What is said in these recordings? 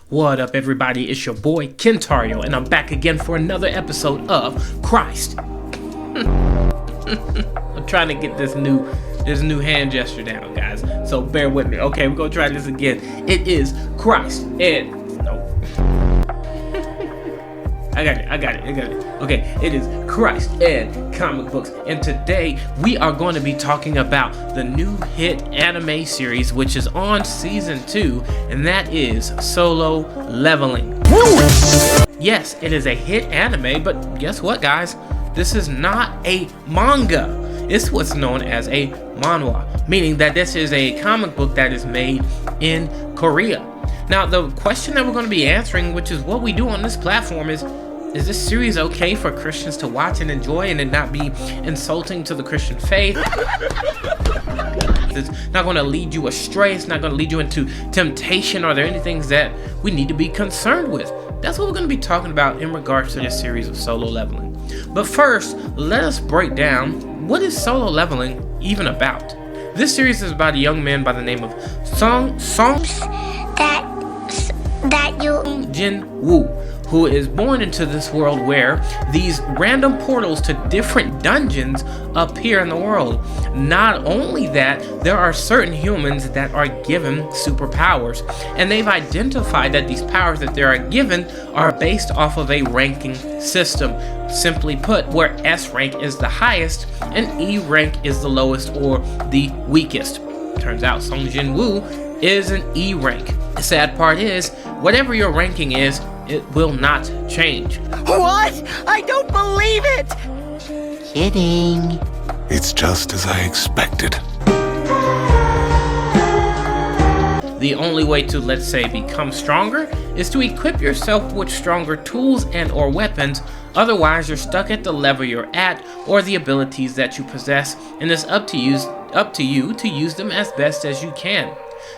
What up, everybody? It's your boy Kentario, and I'm back again for another episode of Christ. I'm trying to get this new hand gesture down, guys. So bear with me. Okay, we're gonna try this again. It is Christ and I got it. Okay, it is Christ and comic books. And today we are going to be talking about the new hit anime series, which is on season 2, and that is Solo Leveling. Yes, it is a hit anime, but guess what, guys? This is not a manga. It's what's known as a manhwa, meaning that this is a comic book that is made in Korea. Now, the question that we're going to be answering, which is what we do on this platform, is this series okay for Christians to watch and enjoy and it not be insulting to the Christian faith? It's not going to lead you astray. It's not going to lead you into temptation. Are there any things that we need to be concerned with? That's what we're going to be talking about in regards to this series of Solo Leveling. But first, let us break down, what is Solo Leveling even about? This series is about a young man by the name of Sung Jinwoo, who is born into this world where these random portals to different dungeons appear in the world. Not only that, there are certain humans that are given superpowers, and they've identified that these powers that they are given are based off of a ranking system. Simply put, where S rank is the highest and E rank is the lowest or the weakest. Turns out Sung Jinwoo is an E rank. The sad part is, whatever your ranking is, it will not change. What? I don't believe it! Kidding. It's just as I expected. The only way to, let's say, become stronger is to equip yourself with stronger tools and or weapons. Otherwise, you're stuck at the level you're at or the abilities that you possess, and it's up to you to use them as best as you can.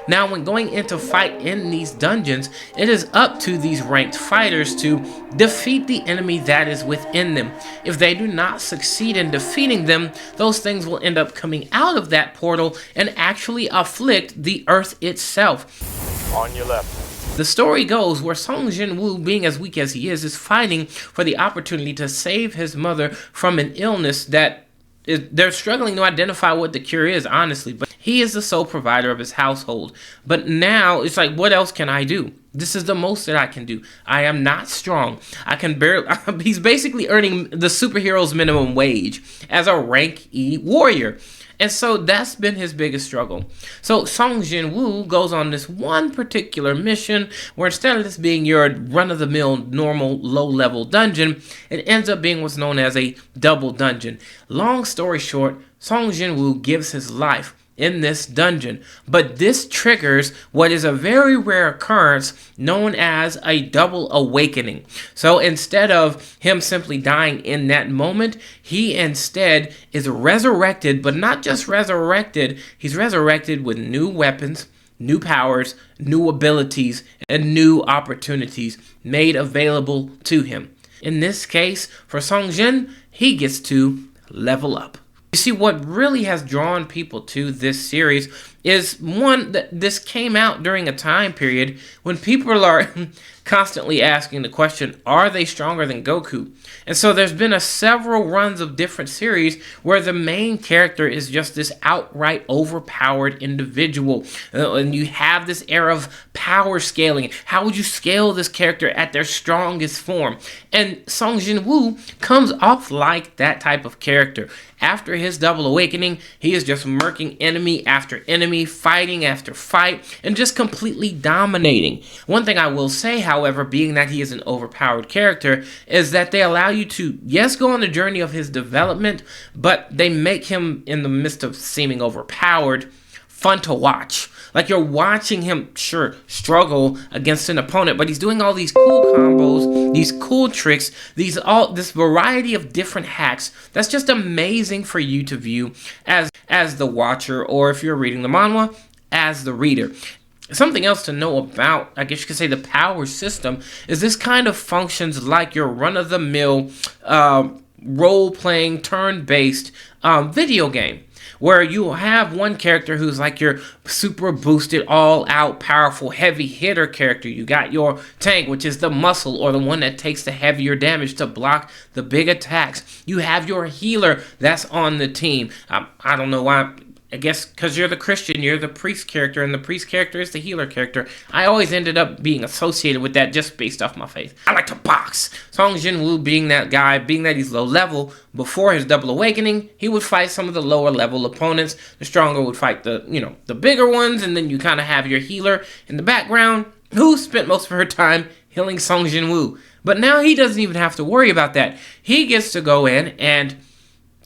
Now, when going into fight in these dungeons, it is up to these ranked fighters to defeat the enemy that is within them. If they do not succeed in defeating them, those things will end up coming out of that portal and actually afflict the earth itself. On your left. The story goes where Sung Jinwoo, being as weak as he is fighting for the opportunity to save his mother from an illness that they're struggling to identify what the cure is, honestly, but he is the sole provider of his household. But now it's like, what else can I do? This is the most that I can do. I am not strong. I can barely. He's basically earning the superhero's minimum wage as a rank E warrior. And so that's been his biggest struggle. So Sung Jinwoo goes on this one particular mission where instead of this being your run-of-the-mill normal low-level dungeon, it ends up being what's known as a double dungeon. Long story short, Sung Jinwoo gives his life in this dungeon, but this triggers what is a very rare occurrence known as a double awakening. So instead of him simply dying in that moment, he instead is resurrected, but not just resurrected, he's resurrected with new weapons, new powers, new abilities, and new opportunities made available to him. In this case, for Sung Jin, he gets to level up. You see, what really has drawn people to this series is, one, that this came out during a time period when people are constantly asking the question, are they stronger than Goku? And so there's been several runs of different series where the main character is just this outright overpowered individual. And you have this era of power scaling. How would you scale this character at their strongest form? And Sung Jinwoo comes off like that type of character. After his double awakening, he is just murking enemy after enemy, fighting after fight, and just completely dominating. One thing I will say, however, being that he is an overpowered character, is that they allow you to, yes, go on the journey of his development, but they make him, in the midst of seeming overpowered, fun to watch. Like, you're watching him, sure, struggle against an opponent, but he's doing all these cool combos, these cool tricks, this variety of different hacks. That's just amazing for you to view as the watcher, or if you're reading the manhwa, as the reader. Something else to know about, I guess you could say, the power system is this kind of functions like your run-of-the-mill role-playing, turn-based video game. where you have one character who's like your super boosted, all-out, powerful, heavy hitter character. You got your tank, which is the muscle, or the one that takes the heavier damage to block the big attacks. You have your healer that's on the team. I don't know why. I guess because you're the Christian, you're the priest character, and the priest character is the healer character. I always ended up being associated with that just based off my faith. I like to box. Sung Jinwoo being that guy, being that he's low level, before his double awakening, he would fight some of the lower level opponents. The stronger would fight the bigger ones, and then you kind of have your healer in the background who spent most of her time healing Sung Jinwoo. But now he doesn't even have to worry about that. He gets to go in and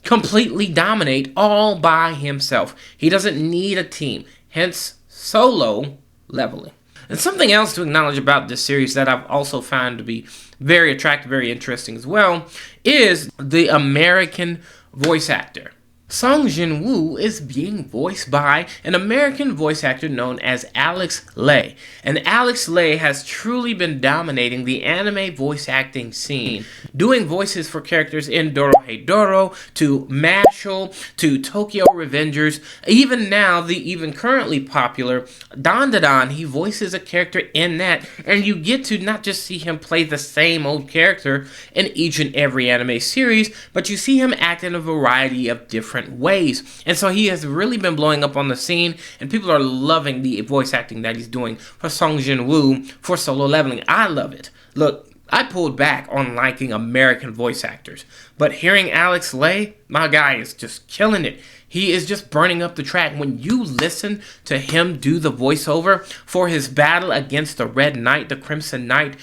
completely dominate all by himself. He doesn't need a team, hence solo leveling. And something else to acknowledge about this series that I've also found to be very attractive, very interesting as well, is the American voice actor. Sung Jinwoo is being voiced by an American voice actor known as Alex Lay. And Alex Lay has truly been dominating the anime voice acting scene, doing voices for characters in Dorohedoro, to Mashal, to Tokyo Revengers. Even now, the even currently popular Dandadan, he voices a character in that. And you get to not just see him play the same old character in each and every anime series, but you see him act in a variety of different ways. And so he has really been blowing up on the scene, and people are loving the voice acting that he's doing for Sung Jinwoo for solo leveling. I love it. Look, I pulled back on liking American voice actors, but hearing Alex Lay, my guy is just killing it. He is just burning up the track. When you listen to him do the voiceover for his battle against the Red Knight, the Crimson Knight,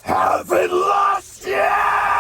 Haven't lost yet!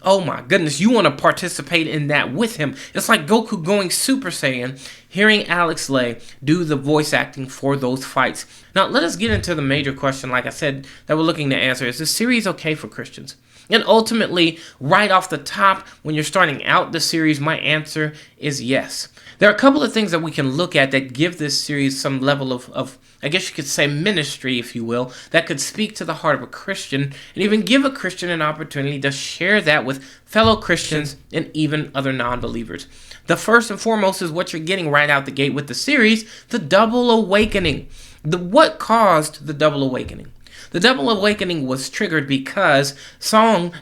oh my goodness, you want to participate in that with him. It's like Goku going Super Saiyan, hearing Alex Lay do the voice acting for those fights. Now, let us get into the major question, like I said, that we're looking to answer. Is this series okay for Christians? And ultimately, right off the top, when you're starting out the series, my answer is yes. There are a couple of things that we can look at that give this series some level of I guess you could say ministry, if you will, that could speak to the heart of a Christian and even give a Christian an opportunity to share that with fellow Christians and even other non-believers. The first and foremost is what you're getting right out the gate with the series, the double awakening. What caused the double awakening? The double awakening was triggered because Jinwoo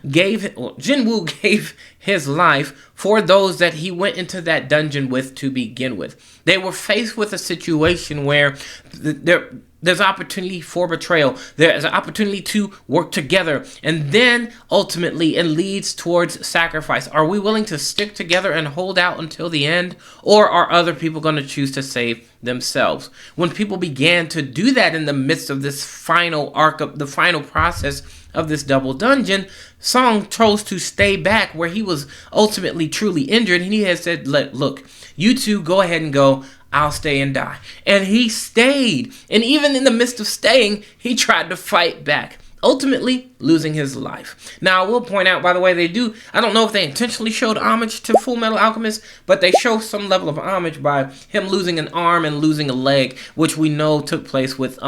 gave his life for those that he went into that dungeon with to begin with. They were faced with a situation where there's opportunity for betrayal. There's an opportunity to work together. And then ultimately it leads towards sacrifice. Are we willing to stick together and hold out until the end? Or are other people going to choose to save themselves? When people began to do that in the midst of this final arc of the final process of this double dungeon, Sung chose to stay back where he was ultimately truly injured. And he had said, look, you two go ahead and go. I'll stay and die. And he stayed. And even in the midst of staying, he tried to fight back, ultimately losing his life. Now, I will point out, by the way, I don't know if they intentionally showed homage to Full Metal Alchemist, but they show some level of homage by him losing an arm and losing a leg, which we know took place with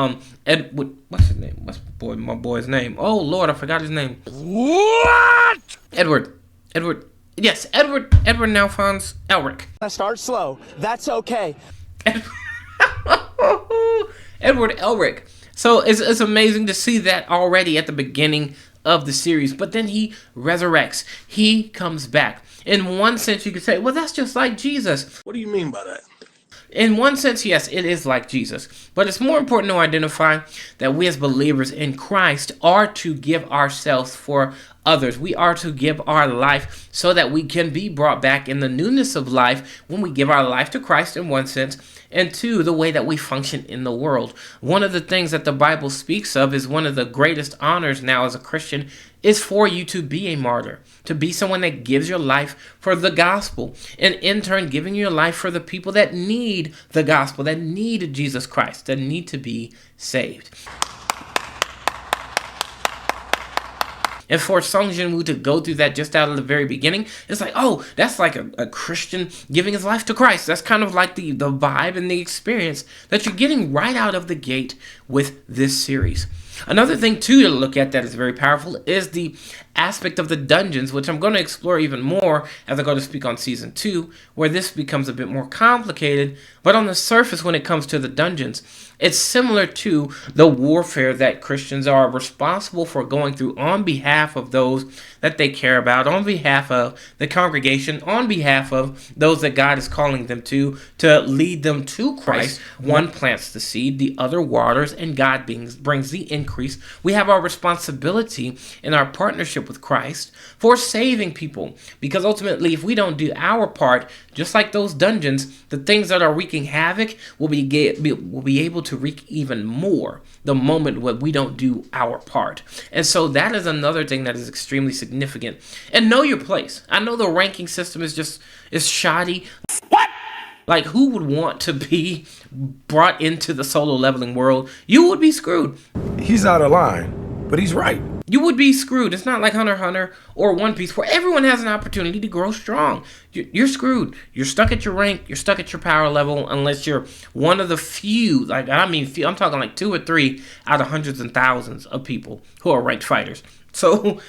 Edward. What's his name? What's my boy's name? Oh Lord, I forgot his name. What? Edward. Yes, Edward Alphonse Elric. I start slow. That's okay. Edward Elric. So it's amazing to see that already at the beginning of the series. But then he resurrects. He comes back. In one sense, you could say, well, that's just like Jesus. What do you mean by that? In one sense, yes, it is like Jesus. But it's more important to identify that we as believers in Christ are to give ourselves for others. We are to give our life so that we can be brought back in the newness of life when we give our life to Christ in one sense, and two, the way that we function in the world. One of the things that the Bible speaks of is one of the greatest honors now as a Christian is for you to be a martyr, to be someone that gives your life for the gospel, and in turn giving your life for the people that need the gospel, that need Jesus Christ, that need to be saved. And for Sung Jinwoo to go through that just out of the very beginning, it's like, oh, that's like a Christian giving his life to Christ. That's kind of like the vibe and the experience that you're getting right out of the gate with this series. Another thing, too, to look at that is very powerful is the aspect of the dungeons, which I'm going to explore even more as I go to speak on season 2, where this becomes a bit more complicated. But on the surface, when it comes to the dungeons, it's similar to the warfare that Christians are responsible for going through on behalf of those that they care about, on behalf of the congregation, on behalf of those that God is calling them to lead them to Christ. One plants the seed, the other waters, and God brings the increase. We have our responsibility in our partnership with Christ for saving people, because ultimately, if we don't do our part, just like those dungeons, the things that are wreaking havoc will be able to wreak even more the moment when we don't do our part. And so that is another thing that is extremely significant. And know your place. I know the ranking system is shoddy. What? Like, who would want to be brought into the solo leveling world? You would be screwed. He's out of line, but he's right. You would be screwed. It's not like Hunter x Hunter or One Piece, where everyone has an opportunity to grow strong. You're screwed. You're stuck at your rank. You're stuck at your power level, unless you're one of the few. I'm talking like 2 or 3 out of hundreds and thousands of people who are ranked fighters. So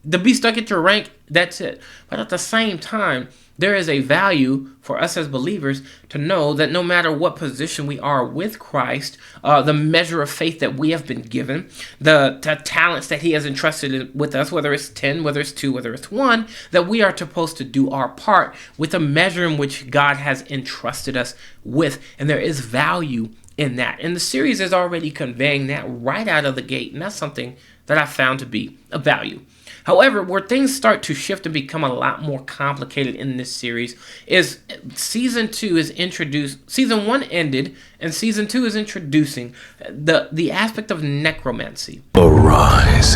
to be stuck at your rank, that's it. But at the same time, there is a value for us as believers to know that no matter what position we are with Christ, the measure of faith that we have been given, the talents that he has entrusted with us, whether it's 10, whether it's 2, whether it's 1, that we are supposed to do our part with the measure in which God has entrusted us with. And there is value in that. And the series is already conveying that right out of the gate. And that's something that I found to be a value. However, where things start to shift and become a lot more complicated in this series is season 2 is introduced. Season 1 ended, and season 2 is introducing the aspect of necromancy. Arise.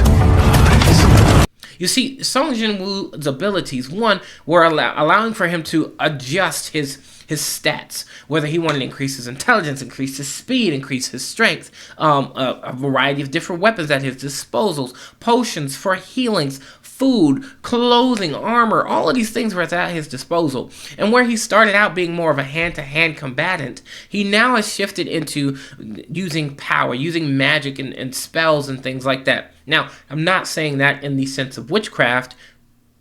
You see, Sung Jinwoo's abilities, one, were allowing for him to adjust his stats, whether he wanted to increase his intelligence, increase his speed, increase his strength, a variety of different weapons at his disposals, potions for healings, food, clothing, armor, all of these things were at his disposal. And where he started out being more of a hand-to-hand combatant, he now has shifted into using power, using magic and spells and things like that. Now, I'm not saying that in the sense of witchcraft,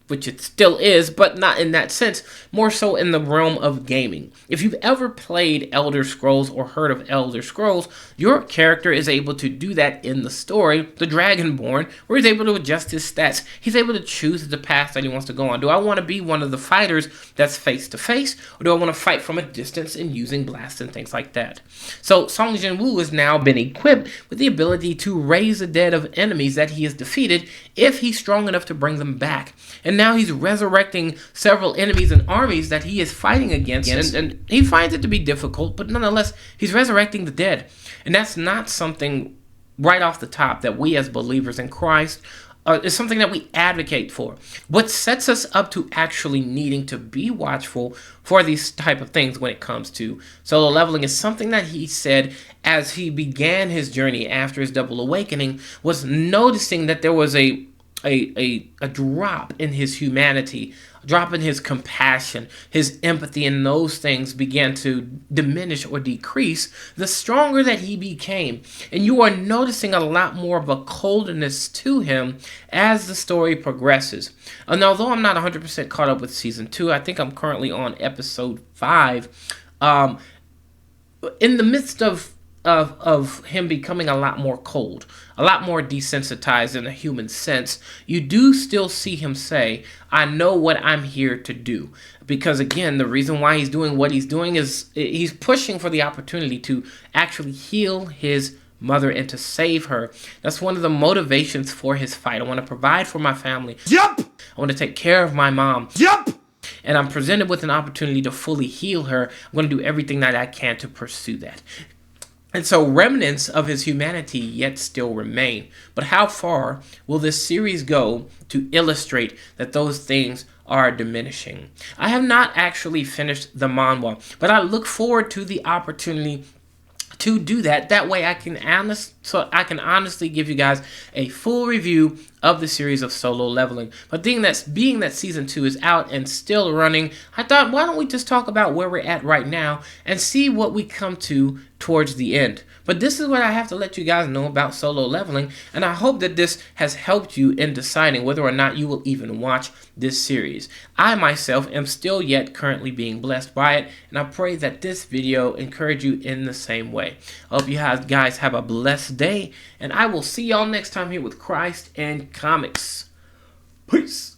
which it still is, but not in that sense, more so in the realm of gaming. If you've ever played Elder Scrolls or heard of Elder Scrolls, your character is able to do that in the story, the Dragonborn, where he's able to adjust his stats. He's able to choose the path that he wants to go on. Do I want to be one of the fighters that's face-to-face, or do I want to fight from a distance and using blasts and things like that? So Sung Jinwoo has now been equipped with the ability to raise the dead of enemies that he has defeated if he's strong enough to bring them back. And now he's resurrecting several enemies and armies that he is fighting against, and he finds it to be difficult, but nonetheless, he's resurrecting the dead. And that's not something right off the top that we as believers in Christ is something that we advocate for. What sets us up to actually needing to be watchful for these type of things when it comes to solo leveling is something that he said as he began his journey after his double awakening, was noticing that there was a drop in his humanity, a drop in his compassion, his empathy, and those things began to diminish or decrease the stronger that he became. And you are noticing a lot more of a coldness to him as the story progresses. And although I'm not 100% caught up with season 2, I think I'm currently on episode 5. In the midst of him becoming a lot more cold, a lot more desensitized in a human sense, you do still see him say, I know what I'm here to do. Because again, the reason why he's doing what he's doing is he's pushing for the opportunity to actually heal his mother and to save her. That's one of the motivations for his fight. I want to provide for my family. Yup! I want to take care of my mom. Yup! And I'm presented with an opportunity to fully heal her. I'm going to do everything that I can to pursue that. And so remnants of his humanity yet still remain. But how far will this series go to illustrate that those things are diminishing? I have not actually finished the manhwa, but I look forward to the opportunity to do that. That way I can honestly give you guys a full review of the series of Solo Leveling. But being that season 2 is out and still running, I thought, why don't we just talk about where we're at right now and see what we come to towards the end. But this is what I have to let you guys know about Solo Leveling, and I hope that this has helped you in deciding whether or not you will even watch this series. I myself am still yet currently being blessed by it, and I pray that this video encourage you in the same way. I hope you guys have a blessed day, and I will see y'all next time here with Christ and Comics. Peace.